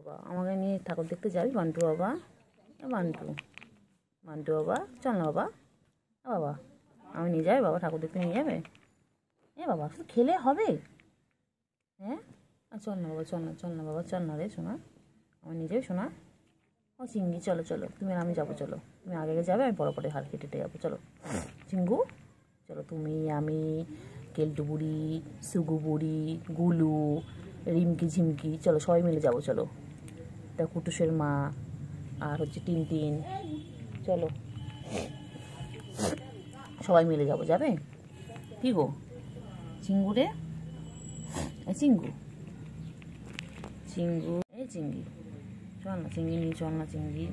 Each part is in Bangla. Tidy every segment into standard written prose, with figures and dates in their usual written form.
বাবা আমাকে নিয়ে ঠাকুর দেখতে যাবি বান্টু বাবা? বান্টু বান্টু বাবা চল না বাবা। বাবা আমি নিয়ে যাবে বাবা, ঠাকুর দেখতে নিয়ে যাবে? বাবা শুধু খেলে হবে? হ্যাঁ চল না বাবা, চল না চল না বাবা, চল না রে শোনা, আমি নিয়ে যাবি শোনা? ও চিঙ্গি চলো চলো, তুমি আর আমি যাবো, চলো তুমি আগে আগে যাবে, আমি পরে পরে হার কেটে যাবো, চলো চিঙ্গু চলো, তুমি আমি কেলটু বুড়ি, সুগু বুড়ি, গুলু, রিমকি ঝিমকি, চলো সবাই মিলে যাবো, চলো এটা কুটুসের মা আর হচ্ছে টিনটিন, চলো সবাই মিলে যাবো, যাবে? কি গো চিঙ্গু রে, চিঙ্গু চিঙ্গু চিঙ্গি চল না, চিঙ্গি নিয়ে চল না, চিঙ্গি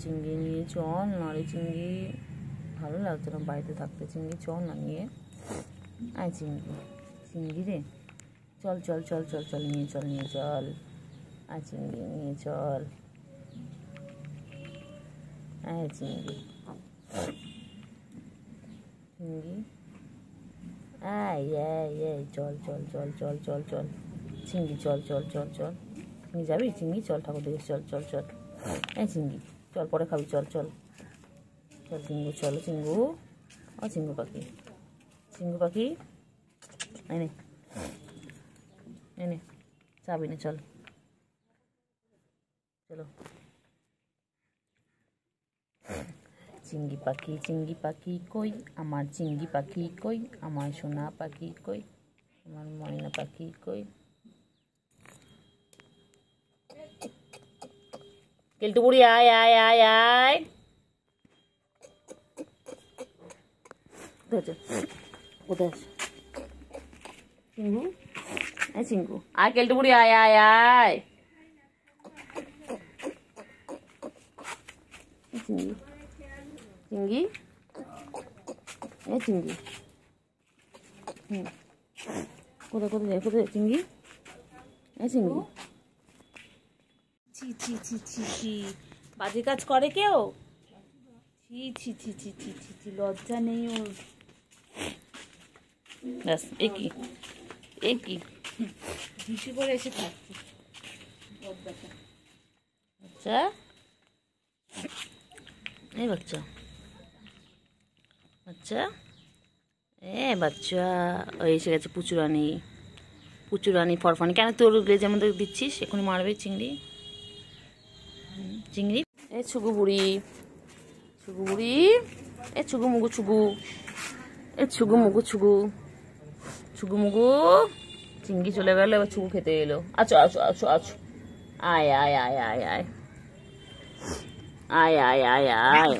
চিঙ্গি নিয়ে চল না রে চিঙ্গি, ভালো লাগতো না বাড়িতে থাকতে, চিঙ্গি চল না নিয়ে চিঙ্গি চিঙ্গি রে চল চল চল চল চল নিয়ে চল নিয়ে চল, চিঙ্গি নিয়ে চল, চিঙ্গি চিঙ্গি চল চল চল চল চল চল চিঙ্গি চল চল চল চল, চিঙ্গি যাবি চিঙ্গি চল ঠাকুর দেখে, চল চল চল চিঙ্গি চল, পরে খাবি, চল চল চল চিঙ্গু, চলো চিঙ্গু, চিঙ্গু পাখি, চিঙ্গু পাখি এনে এনে চাবি না, চল চলো চিঙ্গি পাখি কই আমার, চিঙ্গি পাখি কই আমার, সোনা পাখি কই আমার, ময়না পাখি কই, কেলটু বুড়ি আয় আয় আয় আয়, কোথায় চিঙ্গু, চিঙ্গু আয়, কেলটু বুড়ি আয় আয় আয়, চিঙ্গি চিঙ্গি চিঙ্গি কোথায় কোথায় যায়, কোথায় চিঙ্গি, চিঙ্গি ছি ছি ছি ছি ছি, বাজে কাজ করে কেউ? ছি ছি ছি ছি ছি ছি ছি, লজ্জা নেই ওর, ব্যাস একই হিসু করে এসে থাকছে আচ্ছা, এই বাচ্চা বাচ্চা বাচ্চা ওই এসে গেছে পুচুরানি ফরফানি, কেন তোর গ্লেজের মধ্যে দিচ্ছিস, এখনই মারবে চিংড়ি চিংড়ি, ছুগু বুড়ি ছুগু মুগু ছুগু, ছুগু মুগু চিংড়ি চলে গেল, এবার ছুগু খেতে এলো, আছো আছো আছো আছো, আয় আয় আয় আয় আয় আয় আয় আয় আয়,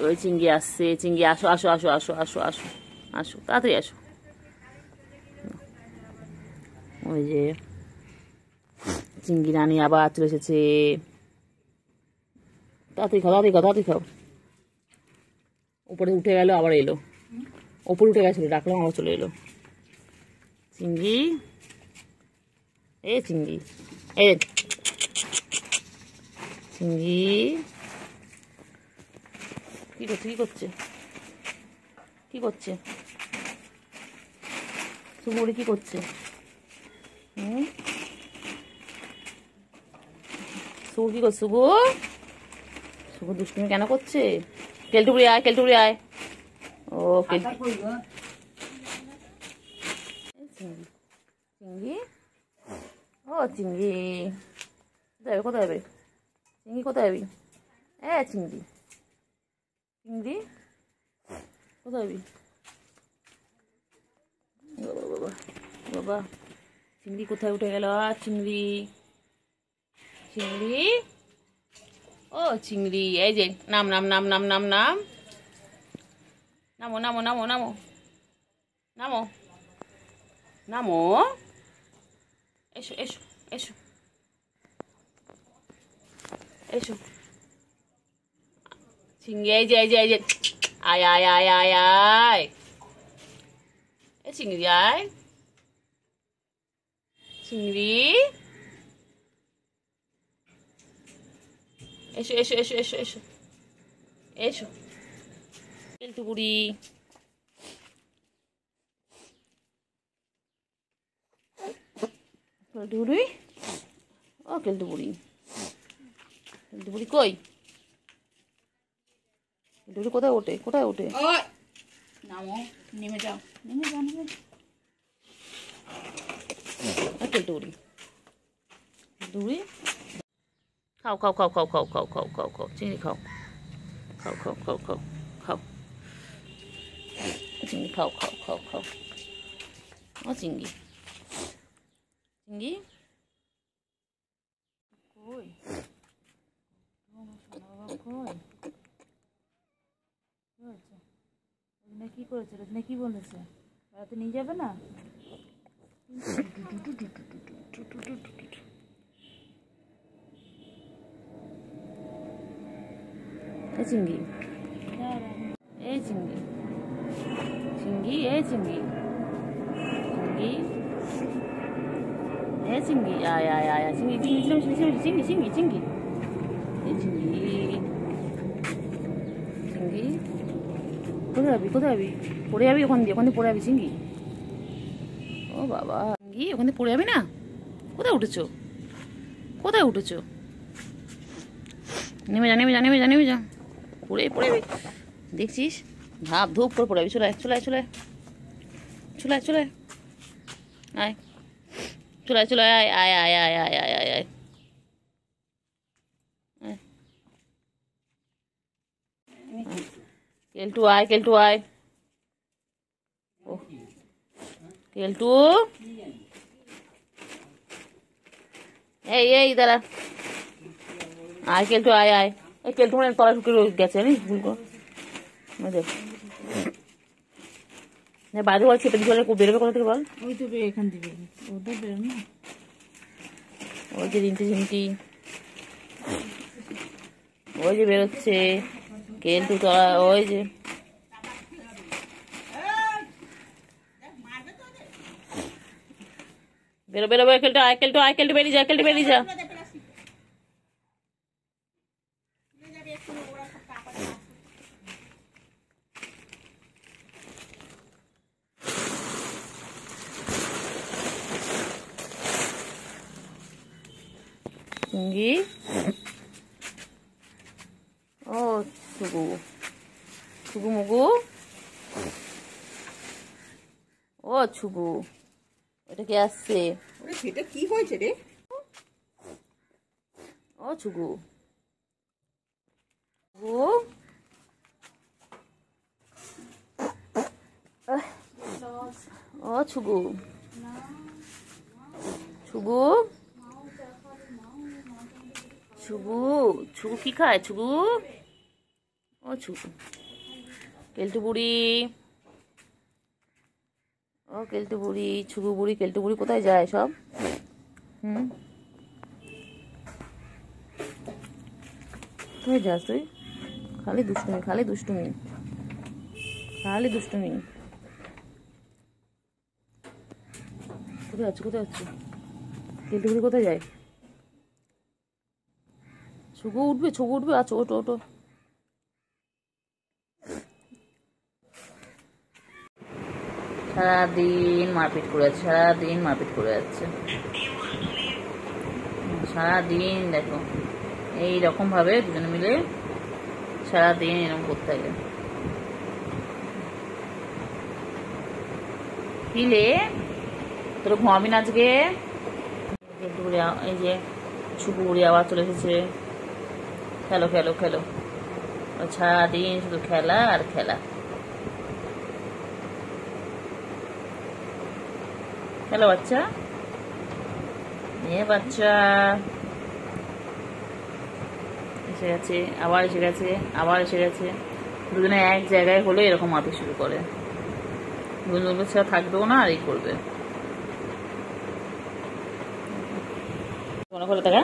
ওই চিংড়ি আসছে, চিংড়ি আসো আসো আসো আসো আসো আসো আসো, তাড়াতাড়ি আসো, ওই যে চিংড়ি রানী আবার চলে এসেছে, তাড়াতাড়ি খাও তাড়াতাড়ি খাও তাড়াতাড়ি খাও, উপরে উঠে গেল আবার এলো, উপরে উঠে গেছিল, ডাকলাম আবার চলে এলো, চিংড়ি চিংড়ি চিংড়ি কি করছে সুমুড়ি কি করছে, সুগু কি করছে, সুগু দুষ্টুমি কেন করছে, কেলটু বুড়ি আয়, ও চিংড়ি ও চিংড়ি কোথায় যাবে চিংড়ি, কোথায় যাবি, চিংড়ি কোথায় যাবি, বাবা বাবা চিংড়ি কোথায় উঠে গেল, চিংড়ি ও চিংড়ি, এই যে নাম নাম নাম নাম নাম নাম নামো নামো নামো নামো নামো নামো, এসো এসো এসো এসো চিংড়ি, এই যে আয় আয় আয় আয় আয়, চিংড়ি আয়, চিংড়ি এসো এসো এসো এসো এসো এসো, কেলটু বুড়ি ও কেলটু বুড়ি, কেলটু বুড়ি কই? কেলটু বুড়ি কোথায় ওঠে, কোথায় ওঠে? নামো, নেমে যাও, নেমে যাও, নেমে যাও। কেলটু বুড়ি, কেলটু বুড়ি খাও খাও খাও খাও খাও খাও খাও খাও খাও চিংড়ি খাও, খাও খাও খাও খাও খাও চিংড়ি খাও খাও খাও খাও। ও চিংড়ি, চিংড়ি কই? কই? কি করেছে? রোজনা কি বলেছে? বেড়াতে নিয়ে যাবে না? এই চিংড়ি, এই চিংড়ি, চিংড়ি, এই চিংড়ি, চিংড়ি, এই চিংড়ি, আয় আয় আয় আয় চিংড়ি, চিংড়ি, চিংড়ি, চিংড়ি, চিংড়ি, চিংড়ি, এই চিংড়ি, চিংড়ি, কোথায় যাবি, কোথায় যাবি? পড়ে যাবি ওখান দিয়ে, ওখান দিয়ে পড়ে যাবি চিংড়ি। ও বাবা, চিংড়ি ওখান দিয়ে পড়ে যাবি না? কোথায় উঠেছো, কোথায় উঠেছো? নেমে যা, নেমে যা, নেমে যা, নেমে যা, পড়ে পড়ে দেখছিস ধাপ ধূপ করে পড়ে যাবি। চলে আয়, চলে আয়, চলে আয়, চলে আয়, চলে আয়, আয়, চলে আয়, চলে আয়, আয় আয় আয় আয় আয় আয় আয়, কেলটু আয়, কেলটু আয়, ও কেলটু, এই এই দাঁড়া, আয় কেলটু আয় আয়। এই কেলটু মানে তলায় ঢুকে গেছে, জানিস ভুল করে দেখ। বাইরে বল চেপে দিয়ে বেরোবে কোথা থেকে বল? ওই তো এখান থেকে ওদের বেরো না। ওই যে রিন্টি ঝিমটি, ওই যে বেরোচ্ছে কেলটু তলা, ওই যে বেরো বেরো বেরো, কেলটু আয়, কেলটু আয়, কেলটু বেরিয়ে যা, কেলটু বেরিয়ে যা। চিংড়ি, ও ছুগু, ছুগু মুগু, ও ছুগু, এটা কে আসছে? সেটা কি হয়েছে রে? ও ছুগু, ও ছুগু, ছুগু, ছুগু, ছুগু কি খায়? ছুগু, ও ছুগু, কেলটু বুড়ি, ও কেলটু বুড়ি, ছুগু বুড়ি, কেলটু বুড়ি কোথায় যায় সব? কোথায় যাস তুই? খালি দুষ্টুমি, খালি দুষ্টুমি, খালি দুষ্টুমি। কোথায় যাচ্ছে, কোথায় যাচ্ছে? কেলটু বুড়ি কোথায় যায়? ছুগু উঠবে, ছুগু উঠবে, আচ্ছা ওটো ওটো। সারাদিন মারপিট করে যাচ্ছে, সারাদিন মারপিট করে যাচ্ছে, সারাদিন দেখো এইরকম ভাবে দুজনে মিলে সারাদিন এরকম করতে থাকে। কিলে তোর ঘুমাবি না আজকে? এই যে ছুকু বুড়ি আবার চলে এসেছে, খেলো খেলো খেলো, সারাদিন শুধু খেলা আর খেলা, খেলো বাচ্চা, এ বাচ্চা এসে গেছে, আবার এসে গেছে, আবার এসে গেছে। দুজনে এক জায়গায় হলে এরকম মারপিট শুরু করে, দুজনের ছাড়া থাকবেও না আর এই করবে। মনে করে দেখা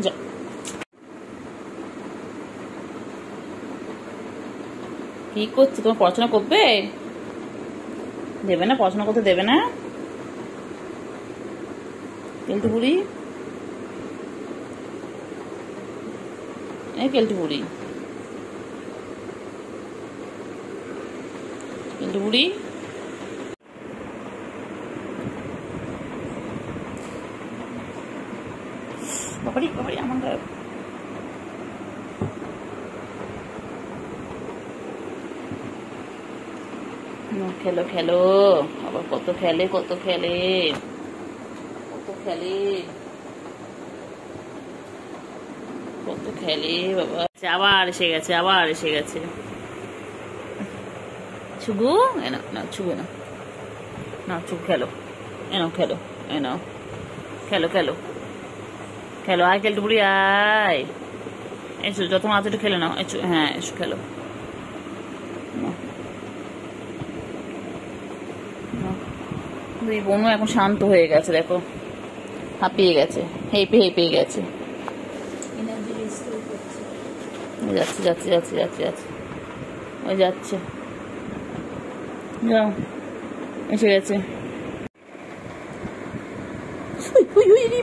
যা, কি করছে? তোমার পড়াশোনা করবে? দেবে না, পড়াশোনা করতে দেবে না কেলটু বুড়ি, এই কেলটু বুড়ি, কেলটু বুড়ি, বাবারি বাবারি আমার গায়ে খেলো খেলো আবার কত খেলে কত খেলে কত খেলে কত খেলে বাবা। আবার এসে গেছে আবার এসে গেছে ছুগু এনো না ছুগু না না ছুগু খেলো এনো খেলো এনো খেলো খেলো খেলো আয় খেলতে বুড়ি আয় এসো যত মাছ একটু খেলে নাও এসো হ্যাঁ এসো খেলো দুই বোনও এখন শান্ত হয়ে গেছে দেখো হাঁপিয়ে গেছে হেঁপে হেঁপে গেছে যাচ্ছে যাচ্ছে যাচ্ছে যাচ্ছে যাচ্ছে ওই যাচ্ছে যাও এসে গেছে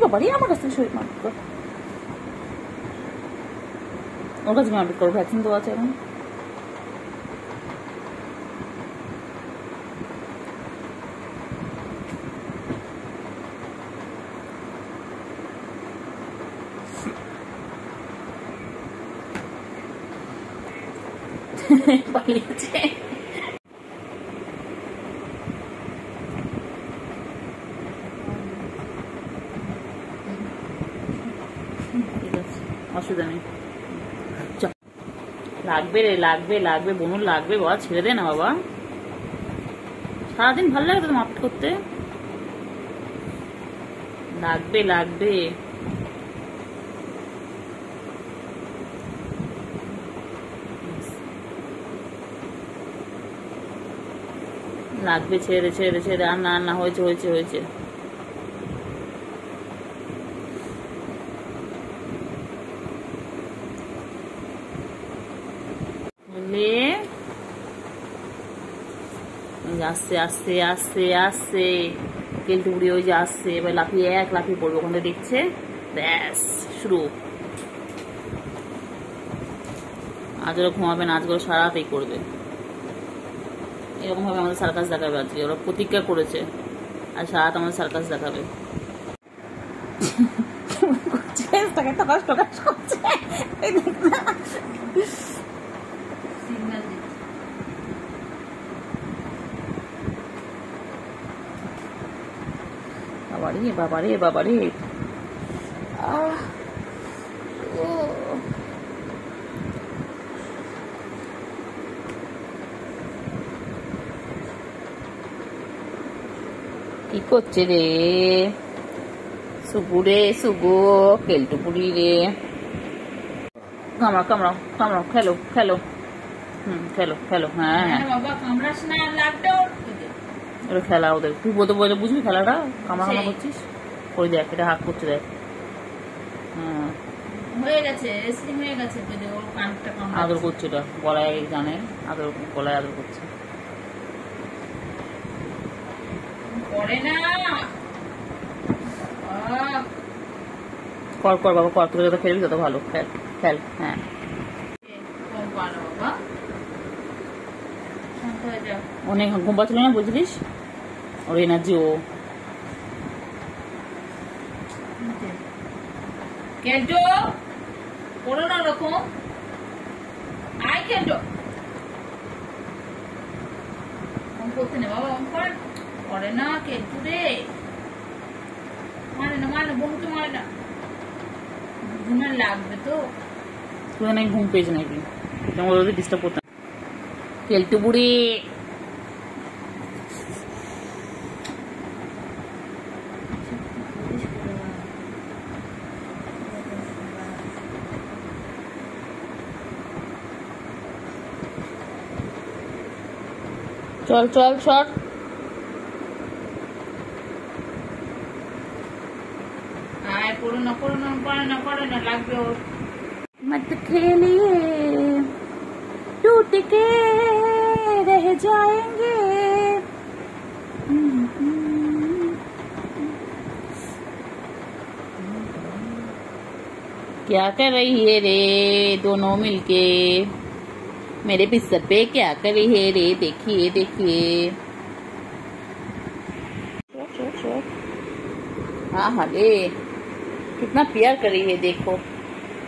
বাবা রে আমার কাছ থেকে শরীর মারপিট কর ওর কাছে মারপিট করো ভ্যাকসিন তো আছে এখন পালিয়েছে ঠিক আছে অসুবিধা নেই লাগবে রে লাগবে লাগবে বনুর লাগবে বাবা ছেড়ে দে না বাবা সারাদিন ভালো লাগে তো মারপিট করতে লাগবে লাগবে লাগবে ছেড়ে দে ছেড়ে দে ছেড়ে দে আর না না হয়েছে হয়েছে হয়েছে বুঝলি আসছে আসছে আসছে আসছে কেলটু বুড়ি ওই যে আসছে এবার লাফিয়ে এক লাফিয়ে পড়বে ওখানে দেখছে ব্যাস শুরু আজও ঘুমাবে না আজগুলো সারাতেই করবে এরকম ভাবে আমাদের সার্কাস দেখাবে আজকে ওরা প্রতিজ্ঞা করেছে আর সারাত আমাদের সার্কাস দেখাবে বাবারে বাবারে বাবারে কি করছে রে সুগু রে সুগু কেলটু বুড়ি রে কামড়াও কামড়াও কামড়াও খেলো খেলো খেলো খেলো হ্যাঁ হ্যাঁ খেলা ওদের তুই বলতে বলতে বুঝবি খেলাটা কামড়া কামড়া করছিস ওই দেখ এটা হাত করছে দেখ হ্যাঁ হয়ে গেছে আদর করছে এটা গলায় জানে আদর গলায় আদর করছে কর কর বাবা কর তুই যত খেলবি তত ভালো খেল খেল হ্যাঁ অনেক ঘুম পাচ্ছিল না বুঝলিস ওর এনার্জি ও কেলটো করো না রকম আয় কেলটো করতে নে বাবা করে না কেলটু রে মানে না মানে বহুকে মানে না ঘুমের লাগবে তো তুই অনেক ঘুম পেয়েছে নাকি তোমার ওদের ডিস্টার্ব করতাম কেলটু বুড়ি चल चल चल मत खेलिए टूट के रह जाएंगे क्या कर रही है रे दोनों मिलके मेरे बिस्तर पे क्या कर रही है रे देखिए देखिए हाँ हाँ रे कितना प्यार कर रही है, देखो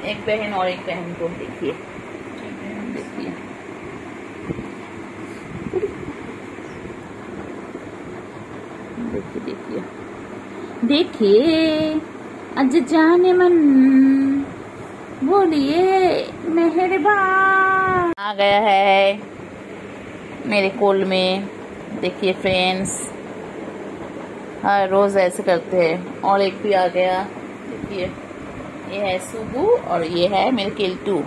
एक बहन और एक बहन को देखिए, देखिए देखिए देखिए देखिए। आज जाने मन बोलिए मेहरबान आ गया है मेरे कोल में। देखिए फ्रेंड्स, हर रोज ऐसे करते हैं। और एक भी आ गया, देखिए ये है सुबू और ये है मेरे केल्टू।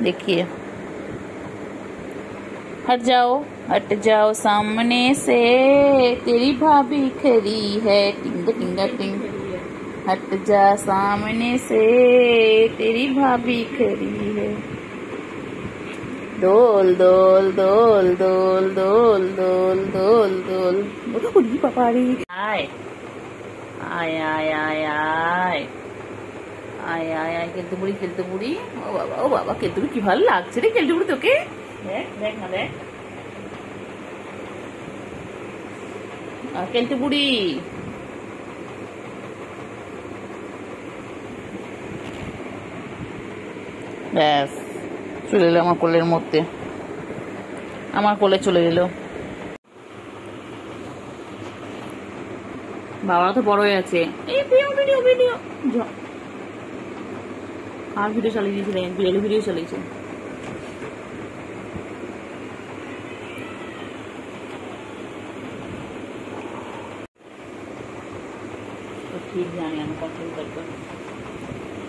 देखिए, हट जाओ सामने से, तेरी भाभी खड़ी है, टिंग टिंग टिंग। हट जा सामने से, तेरी भाभी खड़ी है। डोल डोल डोल डोल डोल डोल डोल डोल। बोली पापा रे, आय आय आय आय आय आय आय आय। কেলটু বুড়ি। ও বাবা কেলটু কি ভালো লাগছে রে কেলটু বুড়ি তোকে। দেখ না দেখ, কেলটু বুড়ি। ব্যাস চলে এলো আমার কোলের মধ্যে, আমার কোলে চলে এলো। বাবা তো বড় হয়ে আছে। এই ভিডিও আর ভিডিও চালিয়ে দিয়েছিলেন, ভিডিও চালিয়েছে। ঠিক জানি আমি কন্ট্রোল করবো,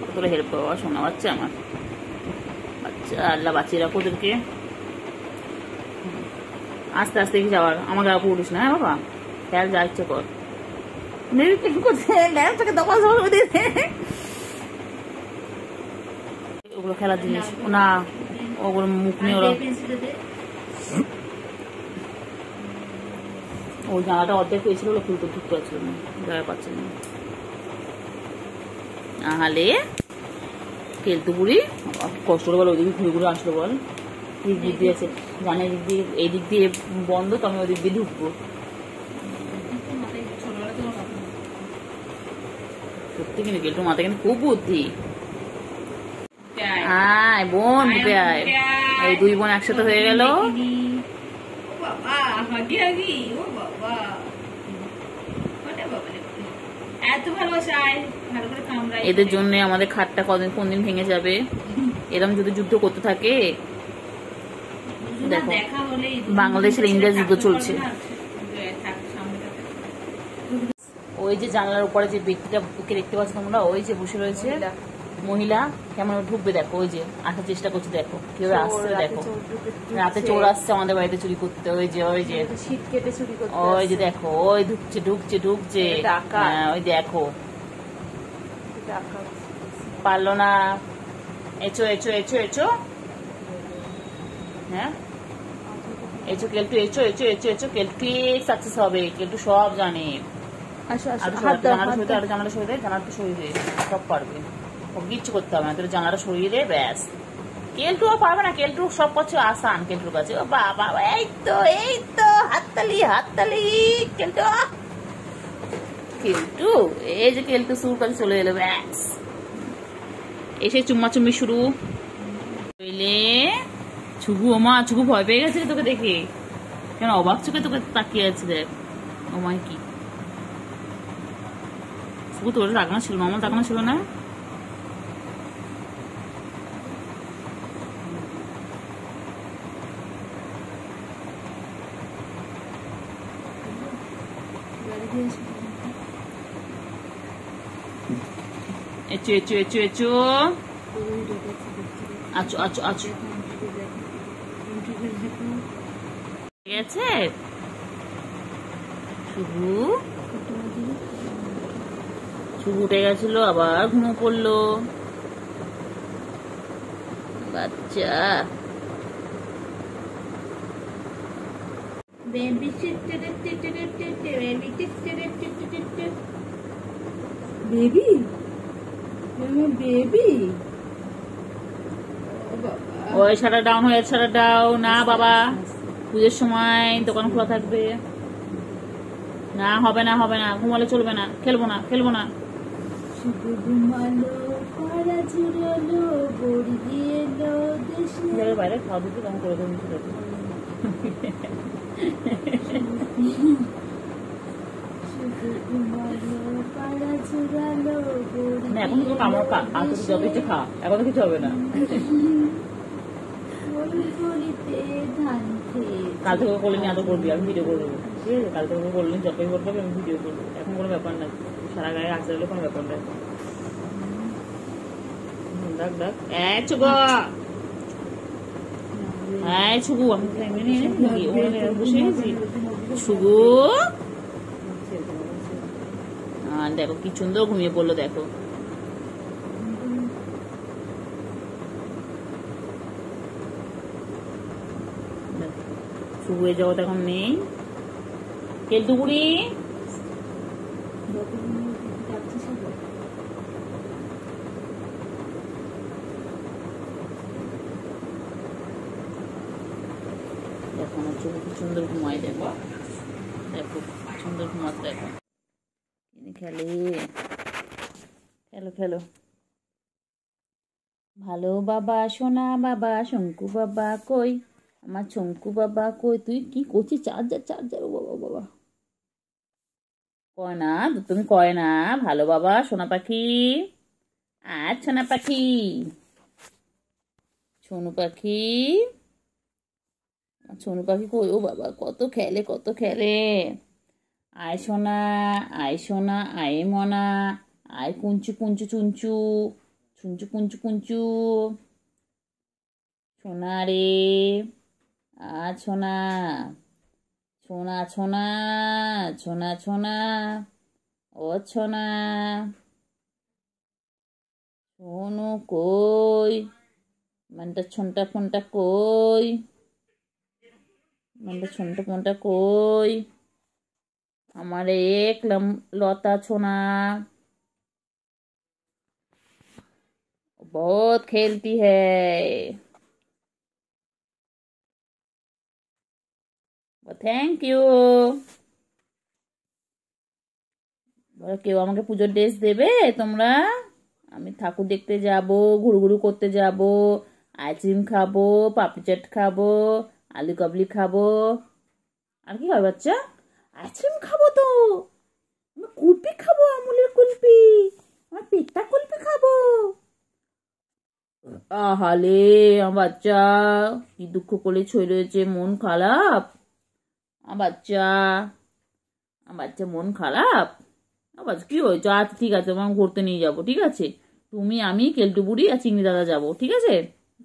কতটা হেল্প করবো। শোনা বাচ্চা আমার, বাচ্চা আল্লাহ বাঁচিয়ে রাখো ওদেরকে। আস্তে আস্তে কি যাওয়ার, আমার গা পড়িস না। হ্যাঁ বাবা, খেয়াল যা ইচ্ছে কর। ওগুলো খেলার জিনিস না, ওগুলো মুখ নিয়ে ওরা। ওই জানাটা অর্ধেক হয়েছিল, ওগুলো খুলতে ঢুকতে পারছিল না, জায়গা পাচ্ছে না। নাহলে কেলটু বুড়ি কষ্ট করে বল, ওইদিকে ঘুরে ঘুরে আসলো বল। দিক দিয়ে আছে জানে, এই দিক দিয়ে বন্ধ, তো আমি ওই দিক দিয়ে ঢুকবো। সত্যি কিন্তু কেলটু মাথা কিন্তু খুব বুদ্ধি। আয় বোন, ঢুকে আয়। এই দুই বোন একসাথে হয়ে গেল। এদের জন্য আমাদের খাটটা কোন দিন ভেঙে যাবে। এরকম যদি যুদ্ধ করতে থাকে, দেখো বাংলাদেশের ইন্ডিয়া যুদ্ধ চলছে। ওই যে জানলার উপরে যে ব্যক্তিটা দেখতে পাচ্ছ তোমরা, ওই যে বসে রয়েছে মহিলা, কেমন ঢুকবে দেখো। ওই যে আসার চেষ্টা করছে, দেখো কিভাবে আসছে, দেখো রাতে চোর আসছে আমাদের বাড়িতে চুরি করতে। ওই যে শীত কেটে চুরি করতে, ওই যে দেখো, ওই ঢুকছে। ওই দেখো পারলো না। এচো হ্যাঁ, echo Keltu, echo Keltu success হবে। কেলটু সব জানে। জানাটা সরিয়ে দে, সব পারবে, কিচ্ছু করতে হবে না। তোর জানাটা সরিয়ে দে, ব্যাস। কেলটু পারবে না, কেলটু সব কিছু আসান কেলটুর কাছে। ও বাবা, এই তো হাততালি। কেলটু এই যে কেলটু সুর কাছে চলে এলো, ব্যাস। এসে চুম্মাচুম্মি শুরু। ছুবু, ওমা ছুবু ভয় পেয়ে গেছে তোকে দেখে, কেন অবাক চোখে তোকে তাকিয়ে আছে। দেখ ওমায় কি, ছুবু তোর তাকানো ছিল না, আমার তাকানো ছিল না। এচো আচো গেছে শুভু উঠে গেছিল, আবার ঘুমো পড়লো বাচ্চা। বেবি ওই শাটার ডাউন হয়ে, শাটার ডাউন না বাবা, পুজোর সময় দোকান খোলা থাকবে না। হবে না, ঘুমালে চলবে না। খেলবো না। শুধু ঘুমালো পাড়া ঝুরালো বড়ি দিয়ে এলো দেশে বাইরে খাওয়া দিতে কেমন করে দেবেন শুধু ঘুমালো পাড়া ঝুরালো বড়ি না এখন তো আমার যত কিছু খা এখন তো কিছু হবে না বড়িতে ধান খেয়ে কাল থেকে করলে নি এত করবি আমি ভিডিও করে দেবো ঠিক আছে কাল থেকে করলে যতই করবো আমি ভিডিও করবো এখন কোনো ব্যাপার না সারা গায়ে আসতে হলে কোনো ব্যাপার নাই ডাক ডাক ছুগো হ্যাঁ ছুগু আমি বসে গেছি ছুগু দেখো কি সুন্দর ঘুমিয়ে পড়লো দেখো শুয়ে জগৎ এখন নেই কেলটুকুড়ি দেখো আমার চোখ কি সুন্দর ঘুমায় দেখো দেখো সুন্দর ঘুমাতে দেখো খেলে খেলো খেলো ভালো বাবা সোনা বাবা শঙ্কু বাবা কই আমার শঙ্কু বাবা কই তুই কি করছিস চার্জার বাবা বাবা কয় না তুমি কয় না ভালো বাবা সোনা পাখি আর সোনা পাখি সোনু পাখি সোনু পাখি কই ও বাবা কত খেলে আয় সোনা আয় মনা আয় কুঞ্চু চুঞ্চু কুঞ্চু সোনা রে আর সোনা ও সোনা সোনু কই মানটা ছনটা ফোনটা কই আমার এক লতা ছোনা बहुत खेलती है थैंक यू কেউ আমাকে পুজোর ড্রেস দেবে তোমরা আমি ঠাকুর দেখতে যাব ঘুরঘুরু করতে যাব আইসক্রিম খাবো পাপড়ি চাট খাবো আলু কাবলি খাবো আর কি খাবে বাচ্চা আইসক্রিম খাবো তো আমি কুলপি খাবো আমুলের কুলপি আমার পেটটা কুলপি খাবো আহালে আমার বাচ্চা কি দুঃখ করে ছই রয়েছে মন খারাপ আমার বাচ্চা মন খারাপ আবার কি হয়েছে আচ্ছা ঠিক আছে আমার ঘুরতে নিয়ে যাবো ঠিক আছে তুমি আমি কেলটু বুড়ি আর চিংড়ি দাদা যাবো ঠিক আছে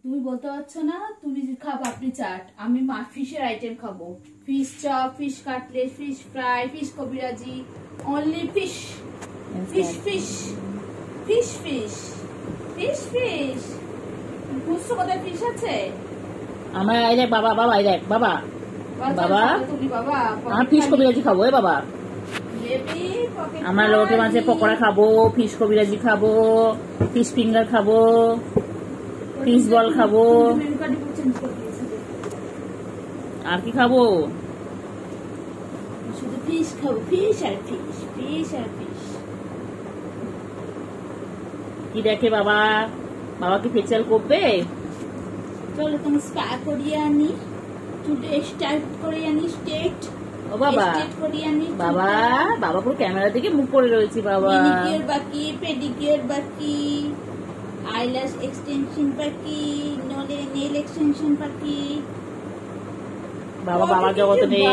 তুমি বলতে পারছো না তুমি খাও পাপড়ি চাট আমি ফিশের আইটেম খাবো fish chop fish cutlet fish fry fish কবিরাজি অনলি ফিশ বুঝছো কোথায় ফিশ আছে আমার এই দেখ বাবা এই দেখ বাবা তুমি বাবা আমার ফিশ কবিরাজি খাবো বাবা আমরা লোটে মাছের পকোড়া খাবো ফিশ কবিরাজি খাবো ফিশ ফিঙ্গার খাবো ফিশ বল খাবো আর কি খাবো শুধু ফিশ খাবো ফিশ আর ফিশ কি দেখে বাবা কি ফেসিয়াল করবে চলো তুমি স্পা করিয়ে আনি চুলে স্টাইল করে আনি স্টেট ও বাবা বাবা পুরো ক্যামেরা দিকে মুখ করে রয়েছে বাবা ম্যানিকিউর বাকি পেডিকিউর বাকি আইল্যাশ এক্সটেনশন বাকি নেল এক্সটেনশন বাকি বাবা জগতে নেই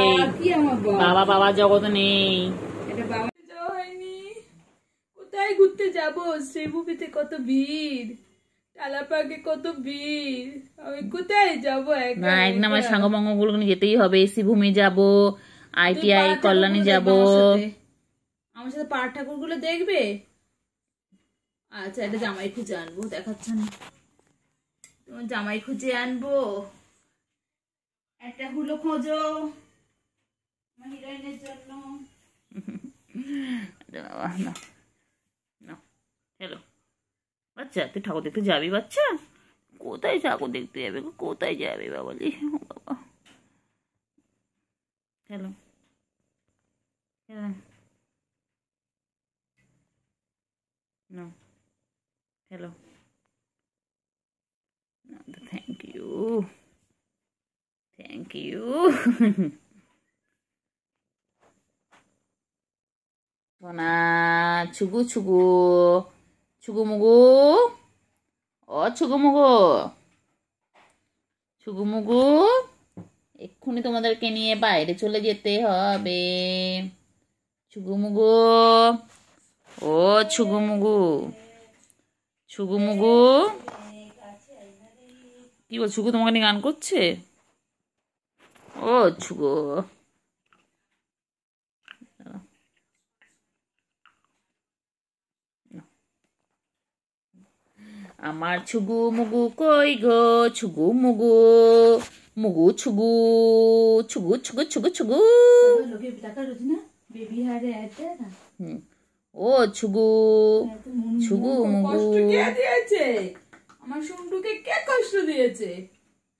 বাবা জগতে নেই এটা বাবা যাওয়া হয়নি কোথায় ঘুরতে যাব শ্রীভূমিতে কত ভিড় টালাপাকে কত ভিড় আমি কোথায় যাবো না একদম আমার সাঙ্গমঙ্গ গুলো যেতেই হবে শ্রীভূমি যাবো ITI কল্যাণী যাব আমার সাথে পাড় ঠাকুর গুলো দেখবে আচ্ছা এটা জামাই খুঁজে আনবো দেখাচ্ছে না তোমার জামাই খুঁজে আনবো একটা হুলো খোঁজো আমার হিরোইনের জন্য হ্যালো বাচ্চা তুই ঠাকুর দেখতে যাবি বাচ্চা কোথায় ঠাকুর দেখতে যাবে কোথায় যাবে বাবালি বাবা হ্যালো নাও খেলো। Thank you, thank you. সোনা ছুগু ছুগু, ছুগু মুগু, ও ছুগু মুগু, ছুগু মুগু, এক্ষুনি তোমাদেরকে নিয়ে বাইরে চলে যেতে হবে। ছুগু মুগু, ও ছুগু মুগু, ছুগু মুগু, কি বল ছুগু তোমাকে নিয়ে গান করছে? ও ছুগু, আমার ছুগু মুগু কই গো, ছুগু মুগু, মুগু ছুগু, ছুগু ছুগু ছুগু ছুগু। ও ছুগু, ছুগু মুগু। কষ্ট কে দিয়েছে? আমার শুন্টুকে কে কষ্ট দিয়েছে?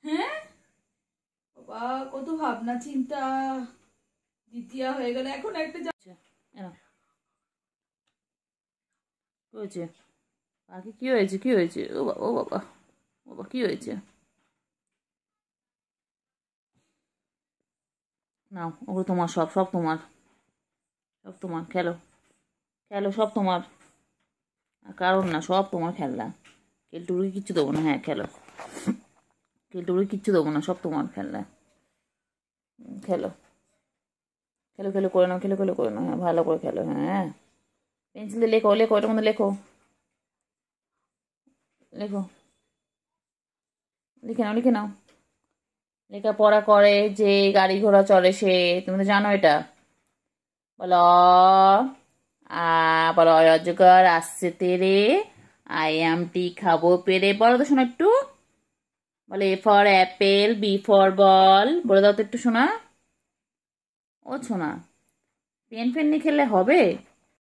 হ্যাঁ বাবা, কত ভাবনা চিন্তা, দ্বিতীয় হয়ে গেল, এখন একটা কি হয়েছে পাখি? কি হয়েছে? কি হয়েছে? ও বাবা, ও বাবা, ও বাবা, কি হয়েছে? নাও, ওগুলো তোমার, সব সব তোমার, সব তোমার, খেলো খেলো, সব তোমার, আর কারণ না, সব তোমার খেলনা। কেলটুকুরি কিচ্ছু দেবো না, হ্যাঁ খেলো। কেলটুকুরি কিচ্ছু দেবো না, সব তোমার খেলনা। খেলো খেলো, খেলো করে নাও, খেলো খেলো করে নাও, হ্যাঁ ভালো করে খেলো। হ্যাঁ পেন্সিল দিয়ে লেখো, লেখো, এটার মধ্যে লেখো, লেখো, লিখে নাও, লিখে নাও। লেখাপড়া করে যে গাড়ি ঘোড়া চলে সে, তুমি তো জানো এটা। বলো বলো, অজগর আসছে তেরে, আই খাবো পেরে। বলো তো শোনা একটু, বলে A for apple, B for ball, বলে দাও তো একটু শোনা। ও শোনা, পেন ফেন নিয়ে খেললে হবে?